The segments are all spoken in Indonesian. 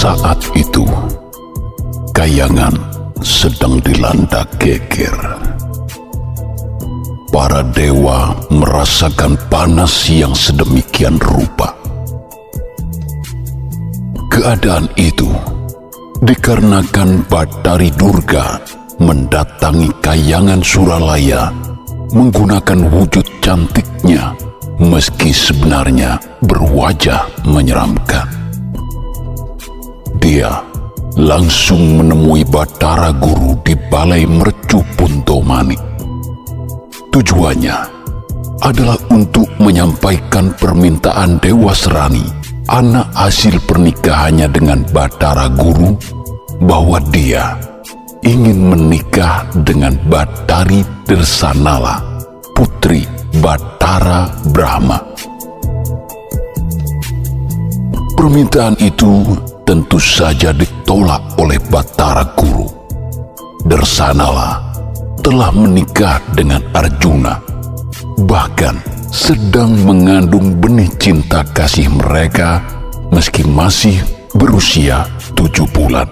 Saat itu, Kahyangan sedang dilanda geger. Para dewa merasakan panas yang sedemikian rupa. Keadaan itu dikarenakan Bathari Durga mendatangi Kahyangan Suralaya menggunakan wujud cantiknya, meski sebenarnya berwajah menyeramkan. Dia langsung menemui Bathara Guru di Balai Mercu Puntomani. Tujuannya adalah untuk menyampaikan permintaan Dewa Serani, anak hasil pernikahannya dengan Bathara Guru, bahwa dia ingin menikah dengan Bathari Dersanala, putri Bathara Brahma. Permintaan itu tentu saja ditolak oleh Bathara Guru. Dersanala telah menikah dengan Arjuna, bahkan sedang mengandung benih cinta kasih mereka meski masih berusia 7 bulan.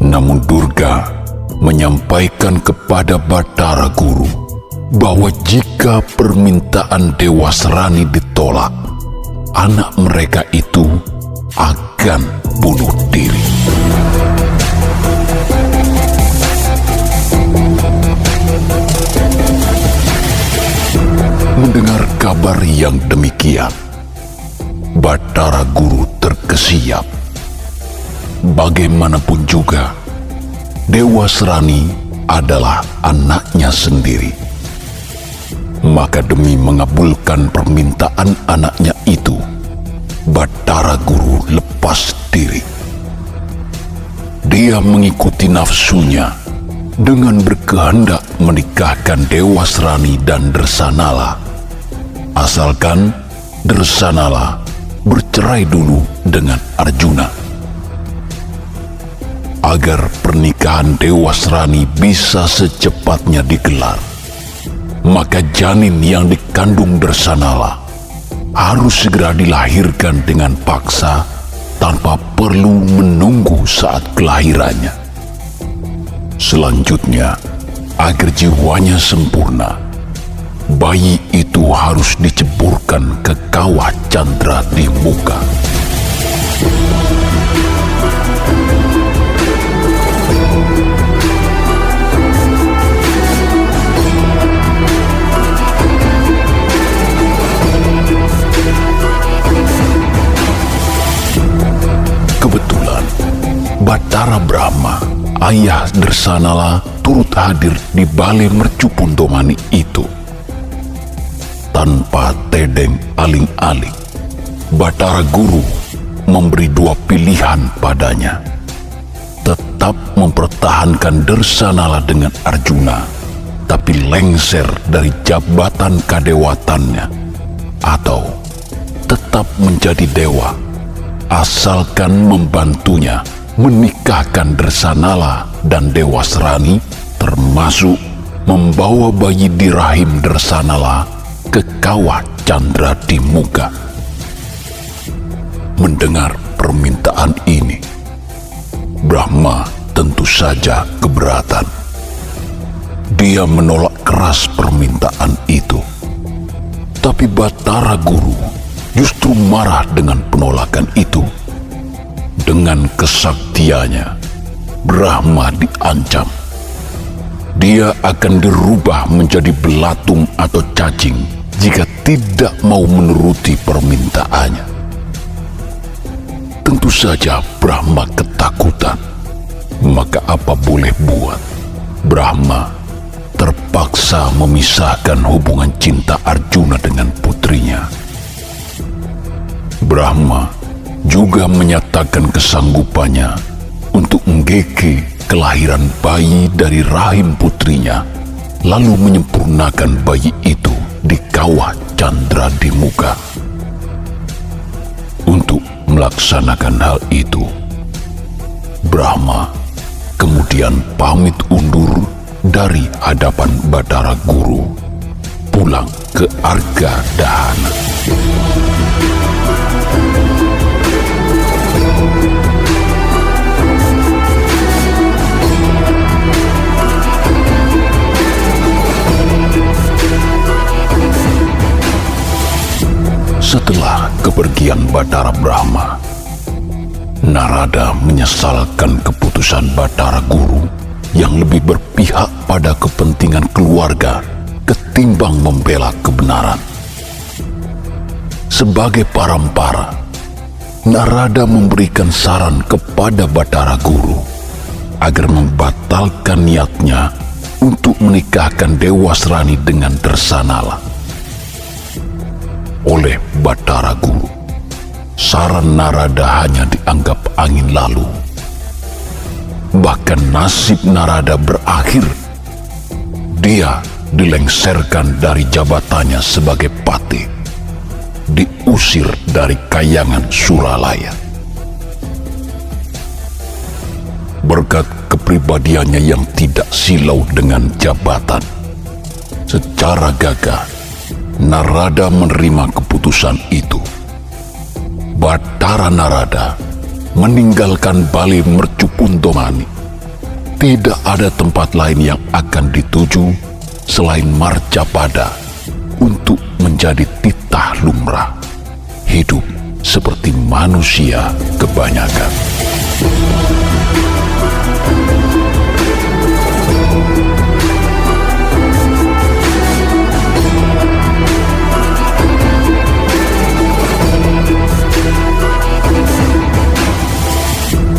Namun Durga menyampaikan kepada Bathara Guru bahwa jika permintaan Dewa Serani ditolak, anak mereka itu akan bunuh diri. Mendengar kabar yang demikian, Bathara Guru terkesiap. Bagaimanapun juga, Dewa Serani adalah anaknya sendiri. Maka demi mengabulkan permintaan anaknya itu, Bathara Guru lepas diri. Dia mengikuti nafsunya dengan berkehendak menikahkan Dewa Serani dan Dersanala, asalkan Dersanala bercerai dulu dengan Arjuna. Agar pernikahan Dewa Serani bisa secepatnya digelar, maka janin yang dikandung Dersanala harus segera dilahirkan dengan paksa tanpa perlu menunggu saat kelahirannya. Selanjutnya, agar jiwanya sempurna, bayi itu harus diceburkan ke kawah Candra di muka. Kebetulan, Bathara Brahma, ayah Dersanala, turut hadir di Balai Mercu Puntomani itu. Tanpa tedeng aling-aling, Bathara Guru memberi 2 pilihan padanya: tetap mempertahankan Dersanala dengan Arjuna, tapi lengser dari jabatan kadewatannya, atau tetap menjadi dewa, asalkan membantunya menikahkan Dersanala dan Dewa Serani, termasuk membawa bayi di rahim Dersanala ke kawah Candra di muka. Mendengar permintaan ini, Brahma tentu saja keberatan. Dia menolak keras permintaan itu. Tapi Bathara Guru justru marah dengan penolakan itu. Dengan kesaktiannya, Brahma diancam. Dia akan dirubah menjadi belatung atau cacing jika tidak mau menuruti permintaannya. Tentu saja Brahma ketakutan. Maka apa boleh buat, Brahma terpaksa memisahkan hubungan cinta Arjuna dengan putrinya. Brahma juga menyatakan kesanggupannya untuk menggege kelahiran bayi dari rahim putrinya, lalu menyempurnakan bayi itu di kawah Candra di muka. Untuk melaksanakan hal itu, Brahma kemudian pamit undur dari hadapan Bathara Guru, pulang ke Argadahana. Setelah kepergian Bathara Brahma, Narada menyesalkan keputusan Bathara Guru yang lebih berpihak pada kepentingan keluarga ketimbang membela kebenaran. Sebagai parampara, Narada memberikan saran kepada Bathara Guru agar membatalkan niatnya untuk menikahkan Dewasrani dengan Dersanala. Oleh Bathara Guru, saran Narada hanya dianggap angin lalu. Bahkan nasib Narada berakhir. Dia dilengsarkan dari jabatannya sebagai patih, diusir dari Kayangan Suralaya. Berkat kepribadiannya yang tidak silau dengan jabatan, secara gagah Narada menerima keputusan itu. Bathara Narada meninggalkan Bale Mercupuntomani. Tidak ada tempat lain yang akan dituju selain Marcapada untuk menjadi titah lumrah, hidup seperti manusia kebanyakan.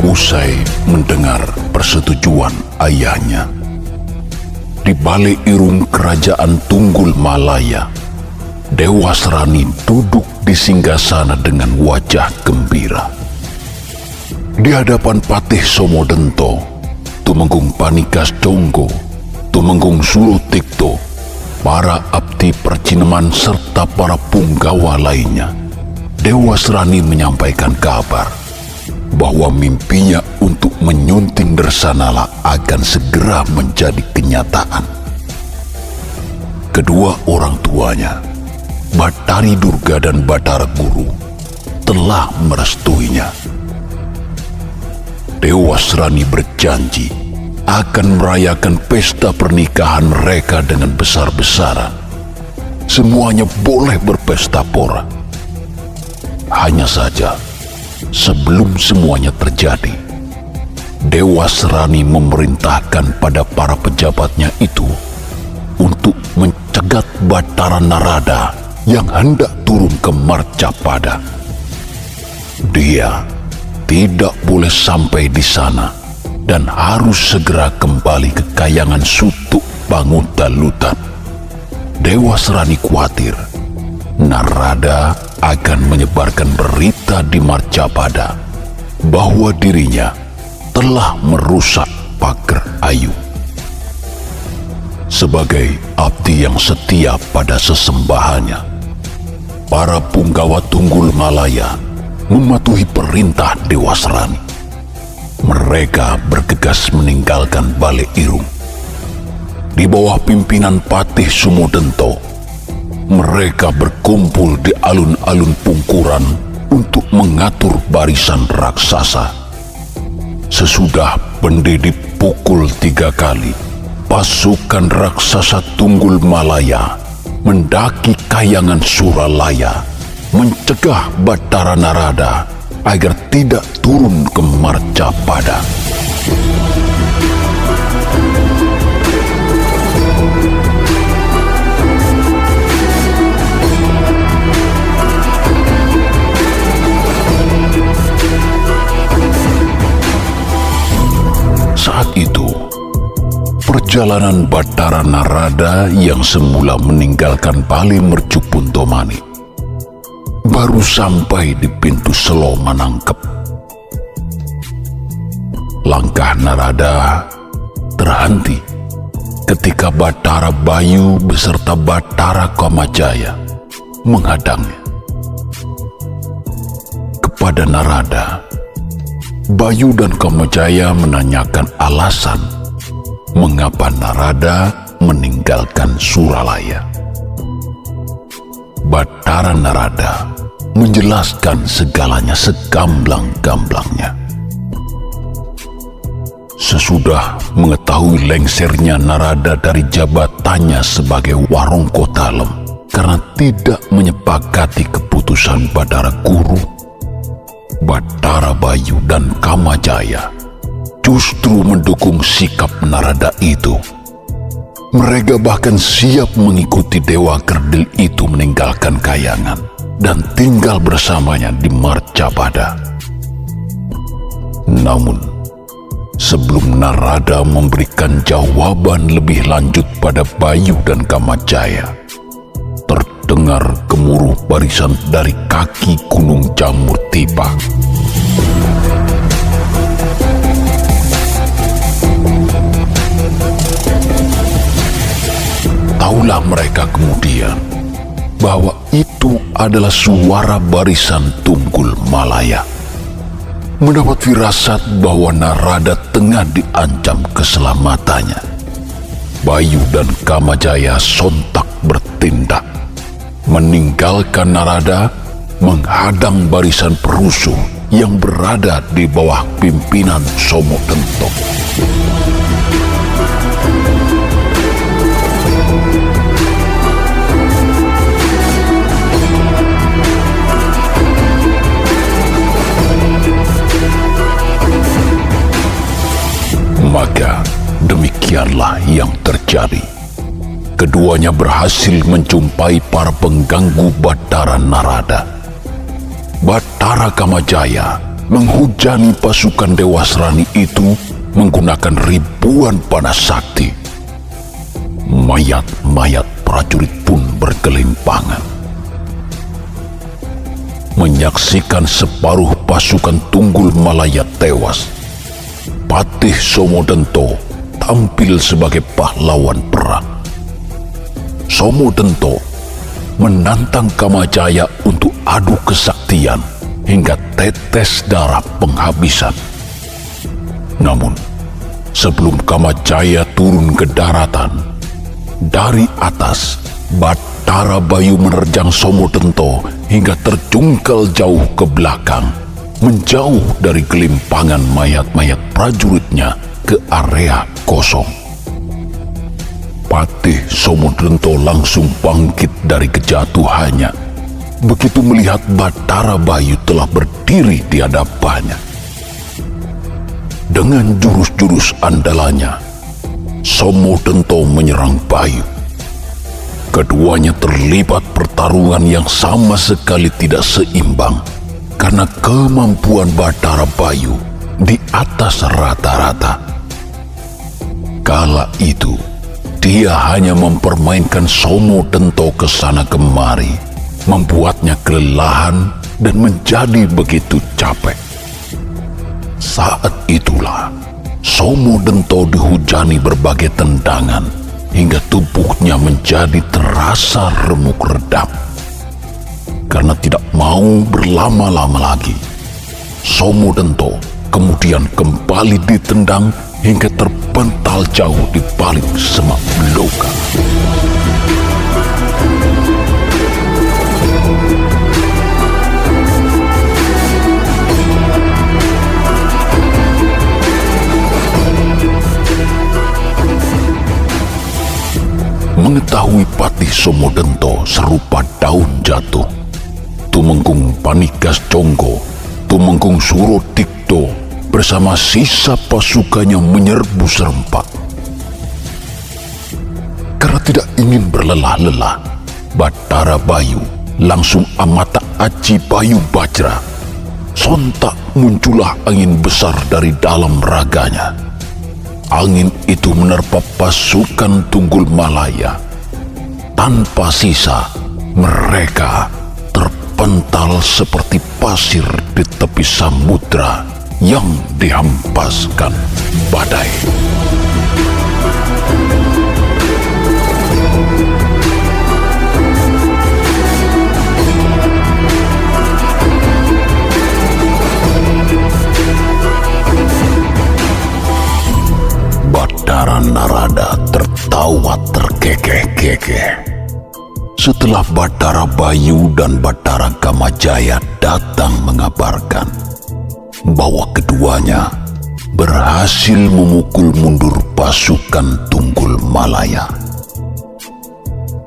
Usai mendengar persetujuan ayahnya, di Bale Irung Kerajaan Tunggul Malaya, Dewasrani duduk di singgasana dengan wajah gembira. Di hadapan Patih Somodento, Tumenggung Panikas Jonggo, Tumenggung Surotikto, para abdi percineman serta para punggawa lainnya, Dewasrani menyampaikan kabar bahwa mimpinya untuk menyunting Dersanala akan segera menjadi kenyataan. Kedua orang tuanya, Bathari Durga dan Bathara Guru, telah merestuinya. Dewasrani berjanji akan merayakan pesta pernikahan mereka dengan besar-besaran. Semuanya boleh berpesta pora. Hanya saja, sebelum semuanya terjadi, Dewasrani memerintahkan pada para pejabatnya itu untuk mencegat Bathara Narada yang hendak turun ke Marcapada. Dia tidak boleh sampai di sana dan harus segera kembali ke Kayangan Sutuk Banguntalutan. Dewasrani khawatir Narada akan menyebarkan berita di Marcapada bahwa dirinya telah merusak pager ayu. Sebagai abdi yang setia pada sesembahannya, para punggawa Tunggul Malaya mematuhi perintah Dewasrani. Mereka bergegas meninggalkan Bale Irung. Di bawah pimpinan Patih Sumodento, mereka berkumpul di alun-alun Pungkuran untuk mengatur barisan raksasa. Sesudah Bende dipukul 3 kali, pasukan raksasa Tunggul Malaya mendaki Kayangan Suralaya, mencegah Bathara Narada agar tidak turun ke Marcapada. Saat itu, perjalanan Bathara Narada yang semula meninggalkan Bale Mercupuntomani baru sampai di pintu Selo Manangkep. Langkah Narada terhenti ketika Bathara Bayu beserta Bathara Kamajaya menghadangnya. Kepada Narada, Bayu dan Kamajaya menanyakan alasan mengapa Narada meninggalkan Suralaya. Bathara Narada menjelaskan segalanya segamblang-gamblangnya. Sesudah mengetahui lengsernya Narada dari jabatannya sebagai Warongko Dalem, karena tidak menyepakati keputusan Bathara Guru, Bathara Bayu dan Kamajaya justru mendukung sikap Narada itu. Mereka bahkan siap mengikuti Dewa Kerdil itu meninggalkan Kayangan dan tinggal bersamanya di Marcapada. Namun, sebelum Narada memberikan jawaban lebih lanjut pada Bayu dan Kamajaya, terdengar gemuruh barisan dari kaki Gunung Jamurtipa. Taulah mereka kemudian bahwa itu adalah suara barisan Tunggul Malaya. Mendapat firasat bahwa Narada tengah diancam keselamatannya, Bayu dan Kamajaya sontak bertindak, meninggalkan Narada, menghadang barisan perusuh yang berada di bawah pimpinan Somodento. Maka demikianlah yang terjadi. Keduanya berhasil menjumpai para pengganggu Bathara Narada. Bathara Kamajaya menghujani pasukan Dewasrani itu menggunakan ribuan panah sakti. Mayat-mayat prajurit pun bergelimpangan. Menyaksikan separuh pasukan Tunggul Malaya tewas, Patih Somodento tampil sebagai pahlawan perang. Somodento menantang Kamajaya untuk adu kesaktian hingga tetes darah penghabisan. Namun, sebelum Kamajaya turun ke daratan, dari atas Bathara Bayu menerjang Somodento hingga terjungkal jauh ke belakang, menjauh dari gelimpangan mayat-mayat prajuritnya ke area kosong. Patih Somodento langsung bangkit dari kejatuhannya begitu melihat Bathara Bayu telah berdiri di hadapannya. Dengan jurus-jurus andalannya, Somodento menyerang Bayu. Keduanya terlibat pertarungan yang sama sekali tidak seimbang, karena kemampuan Bathara Bayu di atas rata-rata. Kala itu, dia hanya mempermainkan Somodento ke sana kemari, membuatnya kelelahan dan menjadi begitu capek. Saat itulah, Somodento dihujani berbagai tendangan, hingga tubuhnya menjadi terasa remuk redam. Karena tidak mau berlama-lama lagi, Somodento kemudian kembali ditendang hingga terpental jauh di balik semak belukar. Mengetahui Patih Somodento serupa daun jatuh, Tumenggung Panikas Conggo, Tumenggung Surodikdo bersama sisa pasukannya menyerbu serempak. Karena tidak ingin berlelah-lelah, Bathara Bayu langsung amata aji Bayu Bajra. Sontak muncullah angin besar dari dalam raganya. Angin itu menerpa pasukan Tunggul Malaya. Tanpa sisa, mereka terpental seperti pasir di tepi samudra yang dihempaskan badai. Bathara Narada tertawa terkekeh-kekeh setelah Bathara Bayu dan Bathara Kamajaya datang mengabarkan bahwa keduanya berhasil memukul mundur pasukan Tunggul Malaya.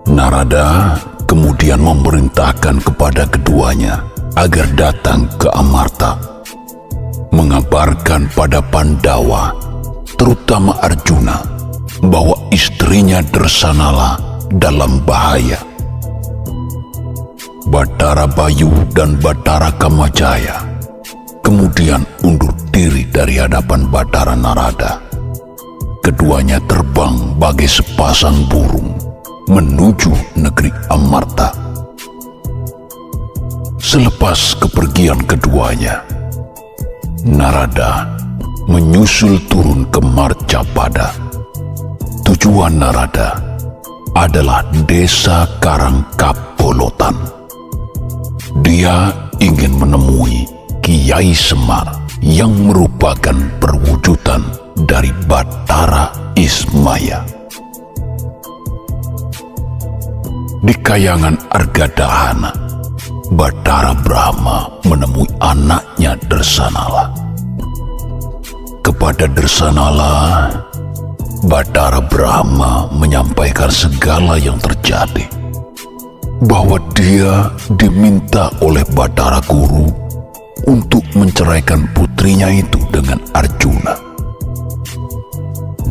Narada kemudian memerintahkan kepada keduanya agar datang ke Amarta, mengabarkan pada Pandawa, terutama Arjuna, bahwa istrinya Dersanala dalam bahaya. Batara Bayu dan Batara Kamajaya kemudian undur diri dari hadapan Batara Narada. Keduanya terbang bagai sepasang burung menuju negeri Amarta. Selepas kepergian keduanya, Narada menyusul turun ke Marcapada. Tujuan Narada adalah desa Karangkapolotan. Dia ingin menemui Kiai Semar yang merupakan perwujudan dari Batara Ismaya. Di Kayangan Argadahana, Batara Brahma menemui anaknya Dersanala. Kepada Dersanala, Batara Brahma menyampaikan segala yang terjadi, bahwa dia diminta oleh Batara Guru untuk menceraikan putrinya itu dengan Arjuna.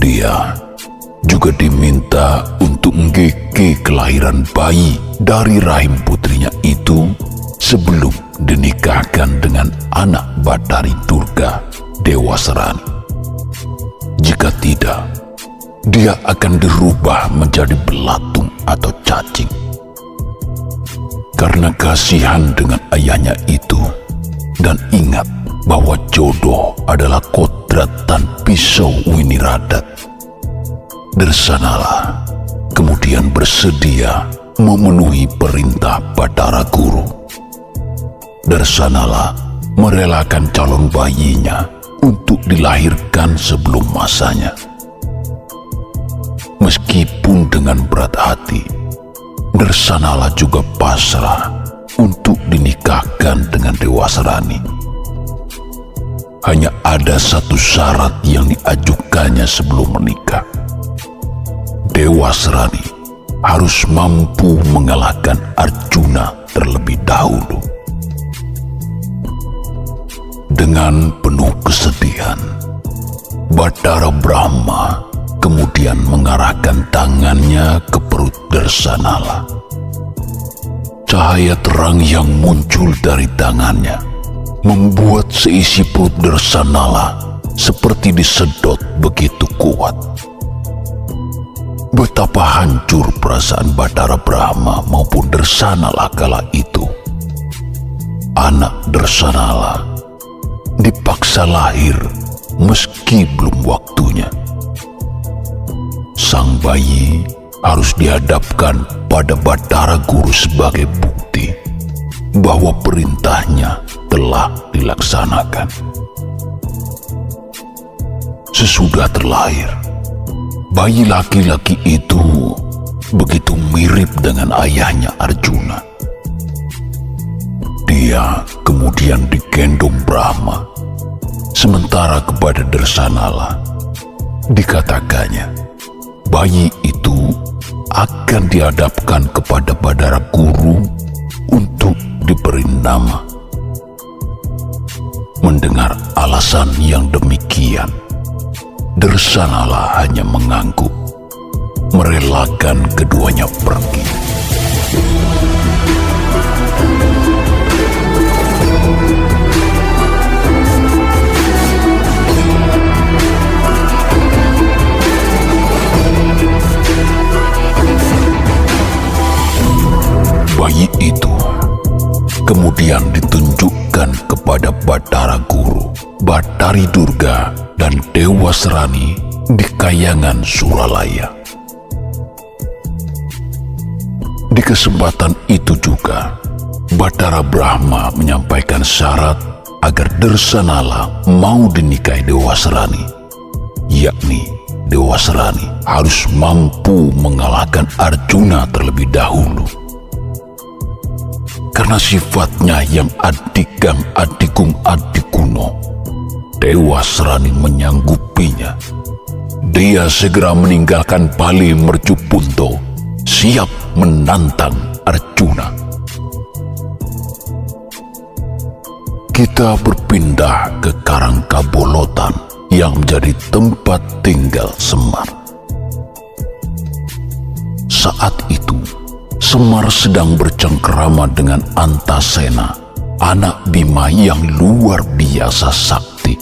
Dia juga diminta untuk menggigit kelahiran bayi dari rahim putrinya itu sebelum dinikahkan dengan anak Batari Durga, Dewasrani. Jika tidak, dia akan dirubah menjadi belatung atau cacing. Karena kasihan dengan ayahnya itu, dan ingat bahwa jodoh adalah kodratan pisau Winiradat, Dersanala kemudian bersedia memenuhi perintah Batara Guru. Dersanala merelakan calon bayinya untuk dilahirkan sebelum masanya. Meskipun dengan berat hati, Dersanala juga pasrah untuk dinikahkan dengan Dewasrani. Hanya ada satu syarat yang diajukannya sebelum menikah. Dewasrani harus mampu mengalahkan Arjuna terlebih dahulu. Dengan penuh kesedihan, Batara Brahma kemudian mengarahkan tangannya ke perut Dersanala. Cahaya terang yang muncul dari tangannya membuat seisi perut Dersanala seperti disedot begitu kuat. Betapa hancur perasaan Batara Brahma maupun Dersanala kala itu. Anak Dersanala dipaksa lahir meski belum waktunya. Sang bayi harus dihadapkan pada Batara Guru sebagai bukti bahwa perintahnya telah dilaksanakan. Sesudah terlahir, bayi laki-laki itu begitu mirip dengan ayahnya Arjuna. Dia kemudian digendong Brahma, sementara kepada Dersanala dikatakannya bayi itu akan dihadapkan kepada Batara Guru untuk diberi nama. Mendengar alasan yang demikian, Dersanala hanya mengangguk, merelakan keduanya pergi. Bayi itu kemudian ditunjukkan kepada Batara Guru, Batari Durga, dan Dewasrani di Kayangan Suralaya. Di kesempatan itu juga, Batara Brahma menyampaikan syarat agar Dersanala mau dinikahi Dewasrani, yakni Dewasrani harus mampu mengalahkan Arjuna terlebih dahulu. Karena sifatnya yang adikang adikung adikuno, Dewasrani menyanggupinya. Dia segera meninggalkan Bali Mercupunto, siap menantang Arjuna. Kita berpindah ke Karangkabolotan yang menjadi tempat tinggal Semar. Saat itu, Semar sedang bercengkerama dengan Antasena, anak Bima yang luar biasa sakti.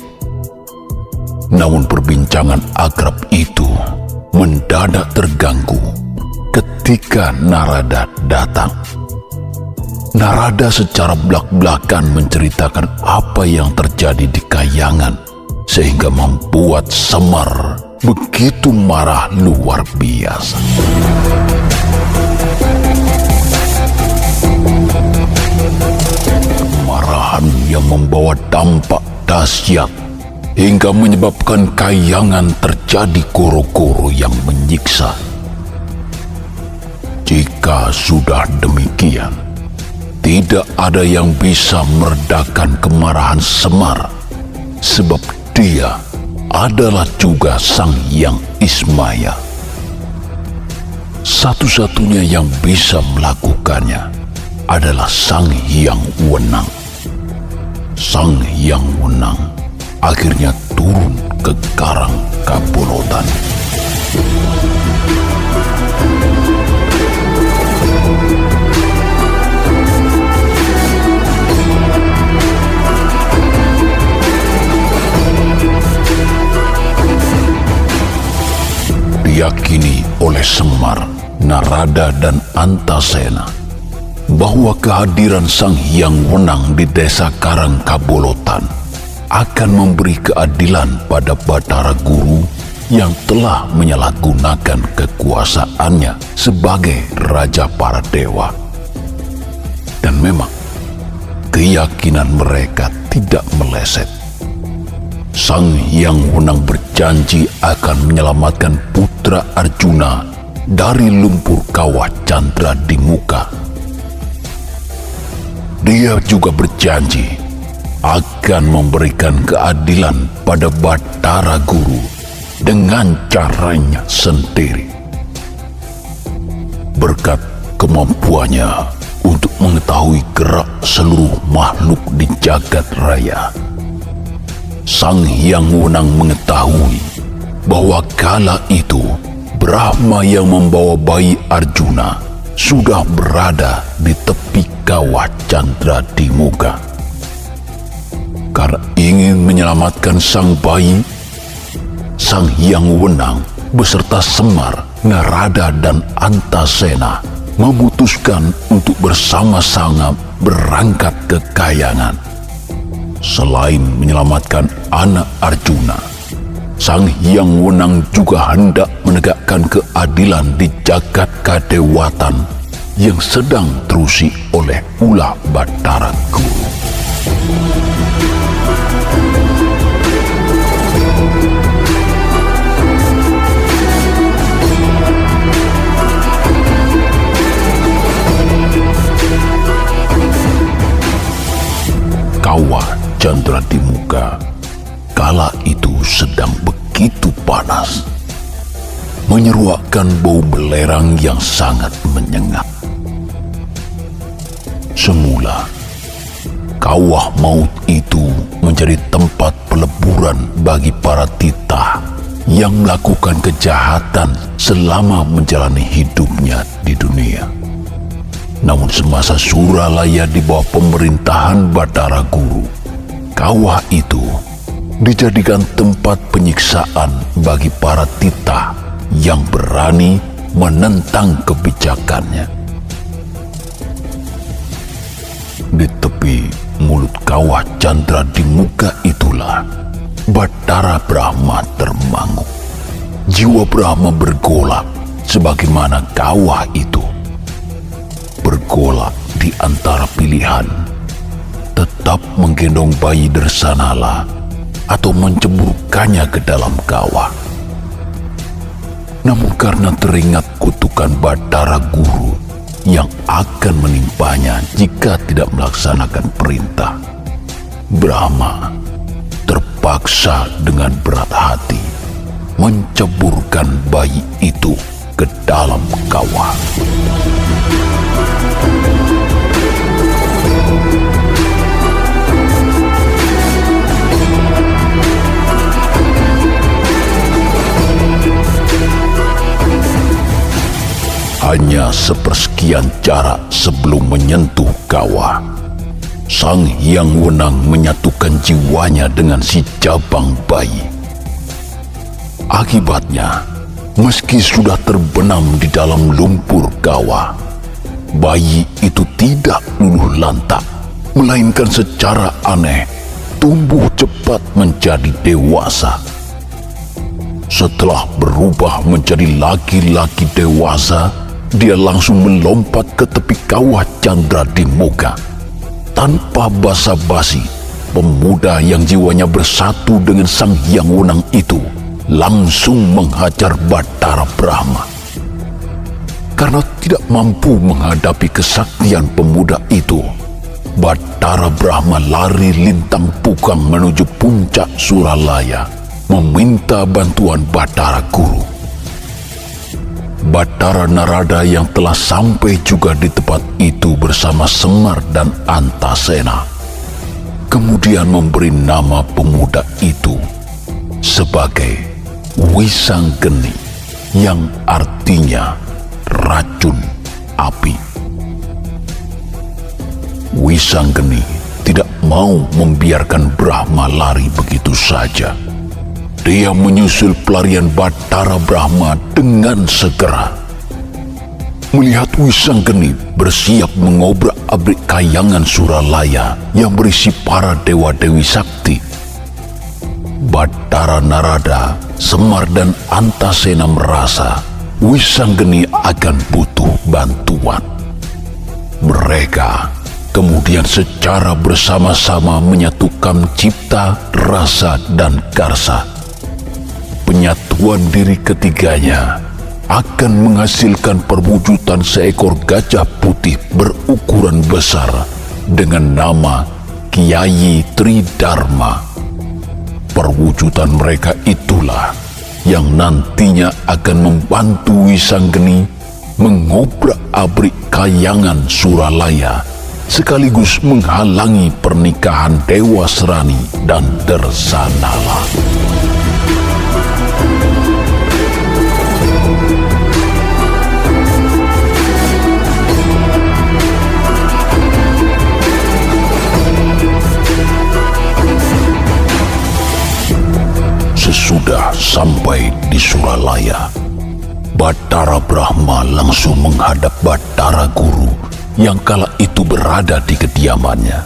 Namun perbincangan akrab itu mendadak terganggu ketika Narada datang. Narada secara belak-belakan menceritakan apa yang terjadi di Kahyangan, sehingga membuat Semar begitu marah luar biasa. Kemarahan yang membawa dampak dahsyat hingga menyebabkan Kahyangan terjadi koro-koro yang menyiksa. Jika sudah demikian, tidak ada yang bisa meredakan kemarahan Semar, sebab dia adalah juga Sang Hyang Ismaya. Satu-satunya yang bisa melakukannya adalah Sang Hyang Wenang. Sang Hyang Wenang akhirnya turun ke Karangkabolotan. Diyakini oleh Semar, Narada, dan Antasena bahwa kehadiran Sang Hyang Wenang di desa Karangkabolotan akan memberi keadilan pada Bathara Guru yang telah menyalahgunakan kekuasaannya sebagai Raja para Dewa. Dan memang, keyakinan mereka tidak meleset. Sang Hyang Wenang berjanji akan menyelamatkan putra Arjuna dari lumpur kawah Candra di muka. Dia juga berjanji akan memberikan keadilan pada Bathara Guru dengan caranya sendiri. Berkat kemampuannya untuk mengetahui gerak seluruh makhluk di jagat raya, Sang Hyang Wenang mengetahui bahwa kala itu Brahma yang membawa bayi Arjuna sudah berada di tepi kawah Candra di muka. Karena ingin menyelamatkan sang bayi, Sang Hyang Wenang beserta Semar, Narada, dan Antasena memutuskan untuk bersama-sama berangkat ke Kahyangan. Selain menyelamatkan anak Arjuna, Sang Hyang Wenang juga hendak menegakkan keadilan di jagat kadewatan yang sedang terusi oleh ulah Bathara Guru. Kawah Candra di muka kala itu sedang begitu panas, menyeruakkan bau belerang yang sangat menyengat. Semula, kawah maut itu menjadi tempat peleburan bagi para titah yang melakukan kejahatan selama menjalani hidupnya di dunia. Namun semasa Suralaya di bawah pemerintahan Bathara Guru, kawah itu dijadikan tempat penyiksaan bagi para titah yang berani menentang kebijakannya. Di tepi mulut kawah Candra di muka itulah Bathara Brahma termangu. Jiwa Brahma bergolak sebagaimana kawah itu. Bergolak di antara pilihan tetap menggendong bayi Dersanala atau menceburkannya ke dalam kawah. Namun karena teringat kutukan Bathara Guru yang akan menimpanya jika tidak melaksanakan perintah, Brahma terpaksa dengan berat hati menceburkan bayi itu ke dalam kawah. sepersekian jarak sebelum menyentuh kawah. Sang Hyang Wenang menyatukan jiwanya dengan si jabang bayi. Akibatnya, meski sudah terbenam di dalam lumpur kawah, bayi itu tidak luluh lantak, melainkan secara aneh tumbuh cepat menjadi dewasa. Setelah berubah menjadi laki-laki dewasa, dia langsung melompat ke tepi kawah Chandra di muka. Tanpa basa-basi, pemuda yang jiwanya bersatu dengan Sang Hyang Wenang itu langsung menghajar Bathara Brahma. Karena tidak mampu menghadapi kesaktian pemuda itu, Bathara Brahma lari lintang pukang menuju puncak Suralaya, meminta bantuan Bathara Guru. Bathara Narada yang telah sampai juga di tempat itu bersama Semar dan Antasena, kemudian memberi nama pemuda itu sebagai Wisanggeni, yang artinya racun api. Wisanggeni tidak mau membiarkan Brahma lari begitu saja. Dia menyusul pelarian Bathara Brahma dengan segera. Melihat Wisanggeni bersiap mengobrak-abrik kayangan Suralaya yang berisi para dewa-dewi sakti, Bathara Narada, Semar dan Antasena merasa Wisanggeni akan butuh bantuan. Mereka kemudian secara bersama-sama menyatukan cipta, rasa, dan karsa. Penyatuan diri ketiganya akan menghasilkan perwujudan seekor gajah putih berukuran besar dengan nama Kiai Tridharma. Perwujudan mereka itulah yang nantinya akan membantu Wisanggeni mengobrak-abrik kayangan Suralaya, sekaligus menghalangi pernikahan Dewa Serani dan Dersanala. Sesudah sampai di Suralaya, Bathara Brahma langsung menghadap Bathara Guru yang kala itu berada di kediamannya.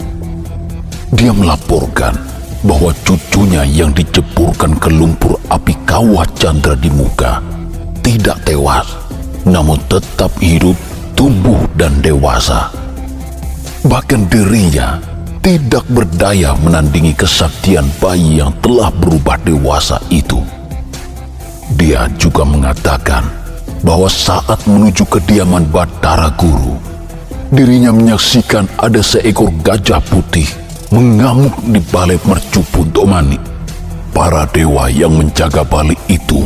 Dia melaporkan bahwa cucunya yang diceburkan ke lumpur api kawah Chandra di muka tidak tewas, namun tetap hidup, tumbuh, dan dewasa. Bahkan dirinya tidak berdaya menandingi kesaktian bayi yang telah berubah dewasa itu. Dia juga mengatakan bahwa saat menuju kediaman Bathara Guru, dirinya menyaksikan ada seekor gajah putih mengamuk di balai mercu Puntomani. Para dewa yang menjaga balai itu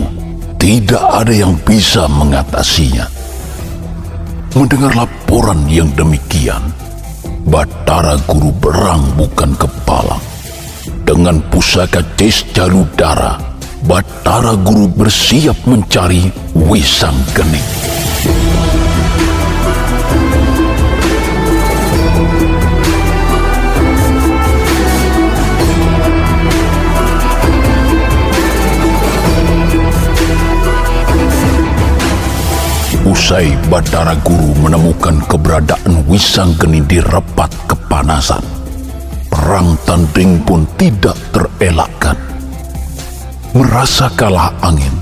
tidak ada yang bisa mengatasinya. Mendengar laporan yang demikian, Bathara Guru berangbukan kepala. Dengan pusaka Cis Jaludara, Bathara Guru bersiap mencari Wisanggeni. Usai Bathara Guru menemukan keberadaan Wisanggeni di repat kepanasan, perang tanding pun tidak terelakkan. Merasa kalah angin,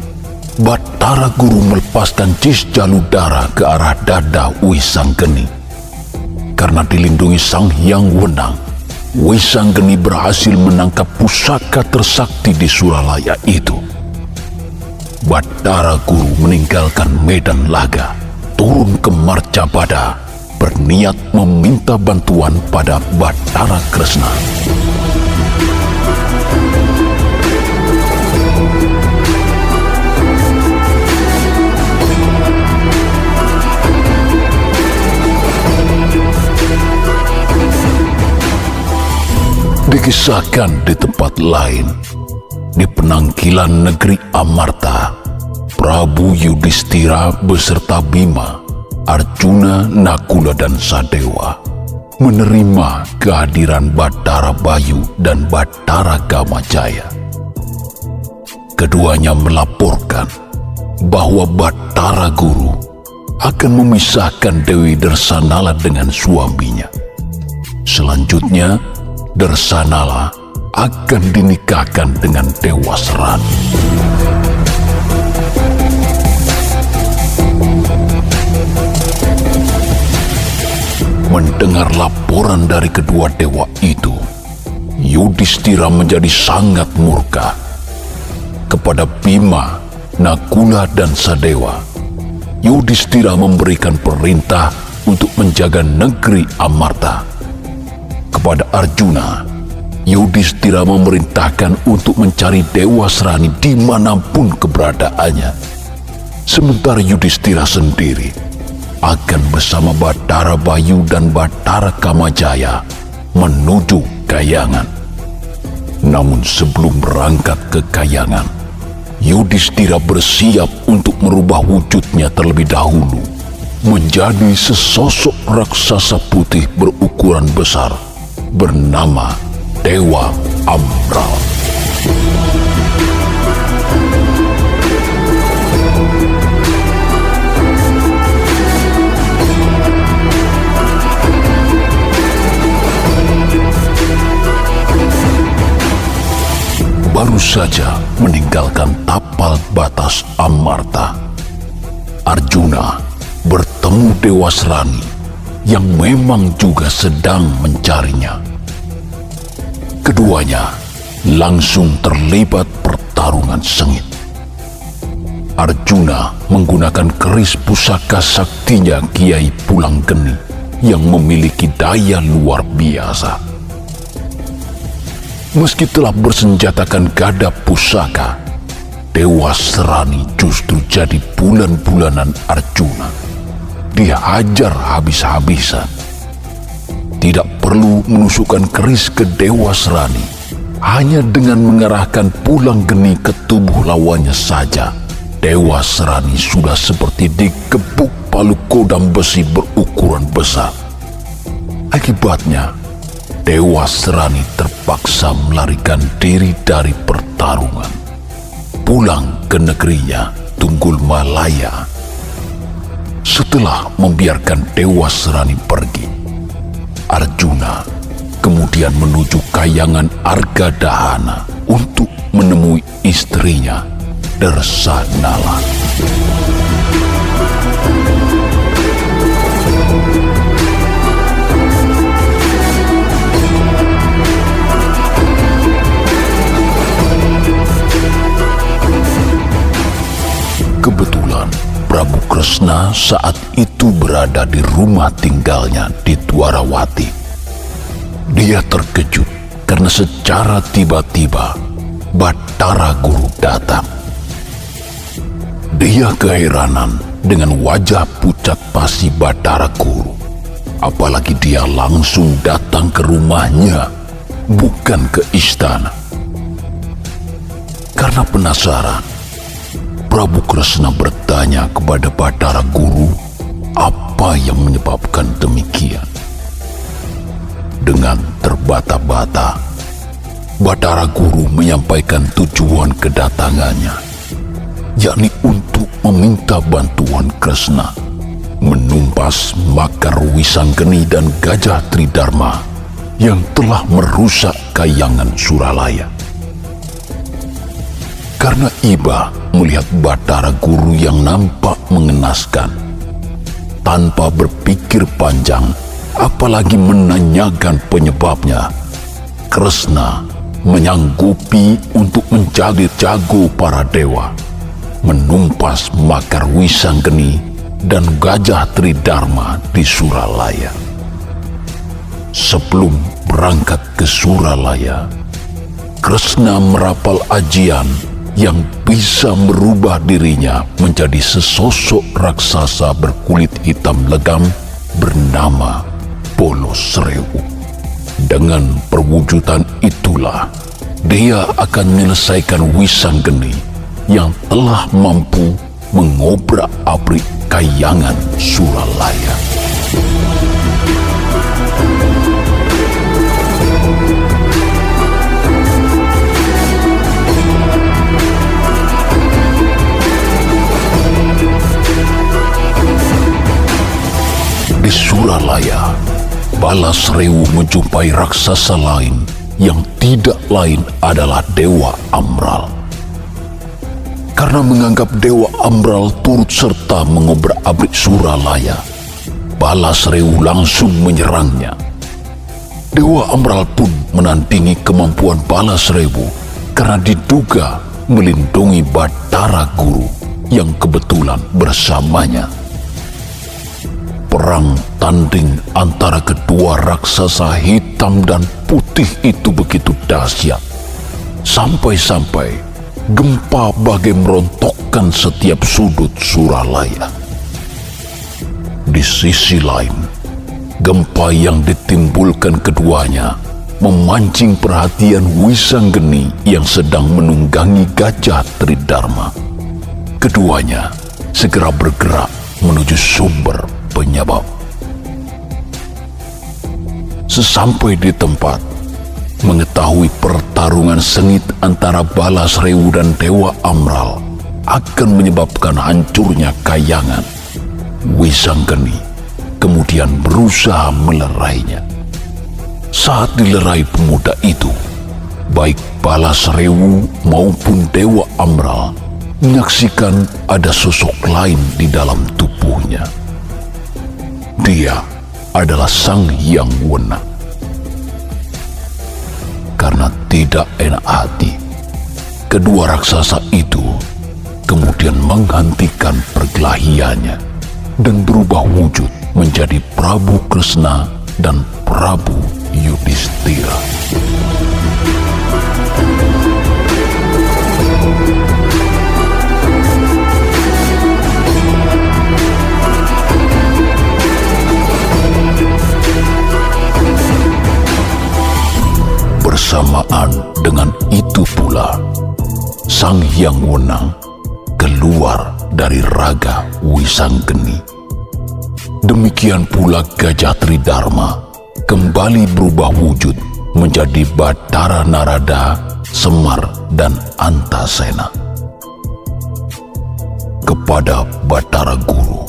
Bathara Guru melepaskan Cis Jaludara ke arah dada Wisanggeni. Karena dilindungi Sang Hyang Wenang, Wisanggeni berhasil menangkap pusaka tersakti di Suralaya itu. Bathara Guru meninggalkan medan laga, turun ke Marcapada, berniat meminta bantuan pada Bathara Kresna. Dikisahkan di tempat lain, di penangkilan negeri Amarta, Prabu Yudhistira beserta Bima Arjuna, Nakula, dan Sadewa menerima kehadiran Bathara Bayu dan Bathara Kamajaya. Keduanya melaporkan bahwa Bathara Guru akan memisahkan Dewi Dersanala dengan suaminya. Selanjutnya, Dersanala akan dinikahkan dengan Dewasrani. Mendengar laporan dari kedua dewa itu, Yudhistira menjadi sangat murka. Kepada Bima, Nakula, dan Sadewa, Yudhistira memberikan perintah untuk menjaga negeri Amarta. Kepada Arjuna, Yudhistira memerintahkan untuk mencari Dewasrani dimanapun keberadaannya. Sementara Yudhistira sendiri akan bersama Bathara Bayu dan Bathara Kamajaya menuju Kayangan. Namun sebelum berangkat ke Kayangan, Yudhistira bersiap untuk merubah wujudnya terlebih dahulu menjadi sesosok raksasa putih berukuran besar bernama Dewa Amral. Baru saja meninggalkan tapal batas Amarta, Arjuna bertemu Dewasrani yang memang juga sedang mencarinya. Keduanya langsung terlibat pertarungan sengit. Arjuna menggunakan keris pusaka saktinya Kiai Pulanggeni yang memiliki daya luar biasa. Meski telah bersenjatakan gada pusaka, Dewasrani justru jadi bulan-bulanan Arjuna. Dia hajar habis-habisan. Tidak perlu menusukkan keris ke Dewasrani, hanya dengan mengarahkan Pulanggeni ke tubuh lawannya saja, Dewasrani sudah seperti dikepuk palu kodam besi berukuran besar. Akibatnya, Dewasrani terpaksa melarikan diri dari pertarungan, pulang ke negerinya Tunggulmalaya. Setelah membiarkan Dewasrani pergi, Arjuna kemudian menuju Kayangan Argadahana untuk menemui istrinya Dersanala. Kebetulan Prabu Kresna saat itu berada di rumah tinggalnya di Dwarawati. Dia terkejut karena secara tiba-tiba Bathara Guru datang. Dia keheranan dengan wajah pucat pasi Bathara Guru. Apalagi dia langsung datang ke rumahnya, bukan ke istana. Karena penasaran, Prabu Kresna bertanya kepada Bathara Guru apa yang menyebabkan demikian. Dengan terbata-bata, Bathara Guru menyampaikan tujuan kedatangannya, yakni untuk meminta bantuan Kresna menumpas Makar Wisanggeni dan Gajah Tridharma yang telah merusak Kayangan Suralaya. Karena iba melihat Bathara Guru yang nampak mengenaskan, tanpa berpikir panjang, apalagi menanyakan penyebabnya, Kresna menyanggupi untuk menjadi jago para dewa, menumpas Makar Wisanggeni dan Gajah Tridharma di Suralaya. Sebelum berangkat ke Suralaya, Kresna merapal ajian yang bisa merubah dirinya menjadi sesosok raksasa berkulit hitam legam bernama Bolosrewu. Dengan perwujudan itulah dia akan menyelesaikan Wisanggeni yang telah mampu mengobrak-abrik Kayangan Suralaya. Di Suralaya, Balasrewu menjumpai raksasa lain yang tidak lain adalah Dewa Amral. Karena menganggap Dewa Amral turut serta mengobrak-abrik Suralaya, Balasrewu langsung menyerangnya. Dewa Amral pun menandingi kemampuan Balasrewu karena diduga melindungi Bathara Guru yang kebetulan bersamanya. Perang tanding antara kedua raksasa hitam dan putih itu begitu dahsyat, sampai-sampai gempa bagai merontokkan setiap sudut Suralaya. Di sisi lain, gempa yang ditimbulkan keduanya memancing perhatian Wisanggeni yang sedang menunggangi Gajah Tridharma. Keduanya segera bergerak menuju sumber penyebab. Sesampai di tempat, mengetahui pertarungan sengit antara Balasrewu dan Dewa Amral akan menyebabkan hancurnya kayangan, Wisanggeni kemudian berusaha melerainya. Saat dilerai pemuda itu, baik Balasrewu maupun Dewa Amral menyaksikan ada sosok lain di dalam tubuhnya. Dia adalah Sang Hyang Wenang. Karena tidak enak hati, kedua raksasa itu kemudian menghentikan perkelahiannya dan berubah wujud menjadi Prabu Kresna dan Prabu Yudhistira. Bersamaan dengan itu pula, Sang Hyang Wenang keluar dari raga Wisanggeni. Demikian pula Gajah Tridharma kembali berubah wujud menjadi Bathara Narada, Semar, dan Antasena. Kepada Bathara Guru,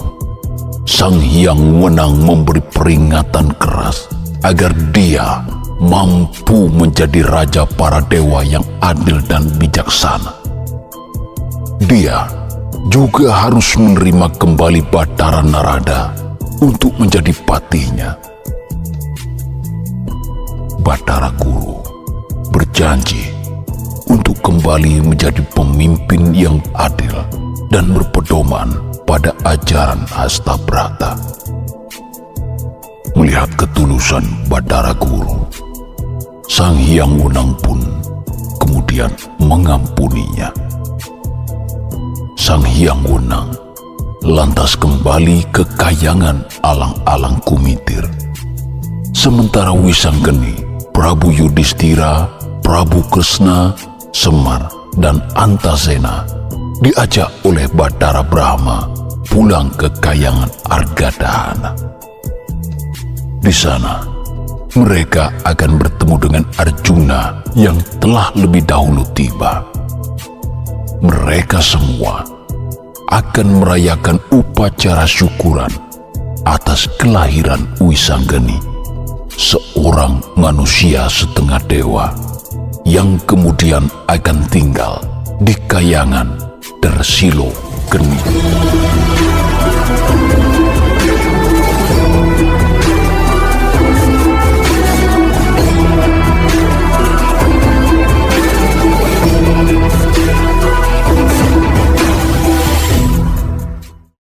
Sang Hyang Wenang memberi peringatan keras agar dia mampu menjadi raja para dewa yang adil dan bijaksana. Dia juga harus menerima kembali Bathara Narada untuk menjadi patihnya. Bathara Guru berjanji untuk kembali menjadi pemimpin yang adil dan berpedoman pada ajaran Hastabrata. Melihat ketulusan Bathara Guru, Sang Hyang Wenang pun kemudian mengampuninya. Sang Hyang Wenang lantas kembali ke kayangan alang-alang Kumitir. Sementara Wisanggeni, Prabu Yudhistira, Prabu Kresna, Semar, dan Antasena diajak oleh Bathara Brahma pulang ke kayangan Argadahana. Di sana, mereka akan bertemu dengan Arjuna yang telah lebih dahulu tiba. Mereka semua akan merayakan upacara syukuran atas kelahiran Wisanggeni, seorang manusia setengah dewa yang kemudian akan tinggal di kayangan Dersilo Geni.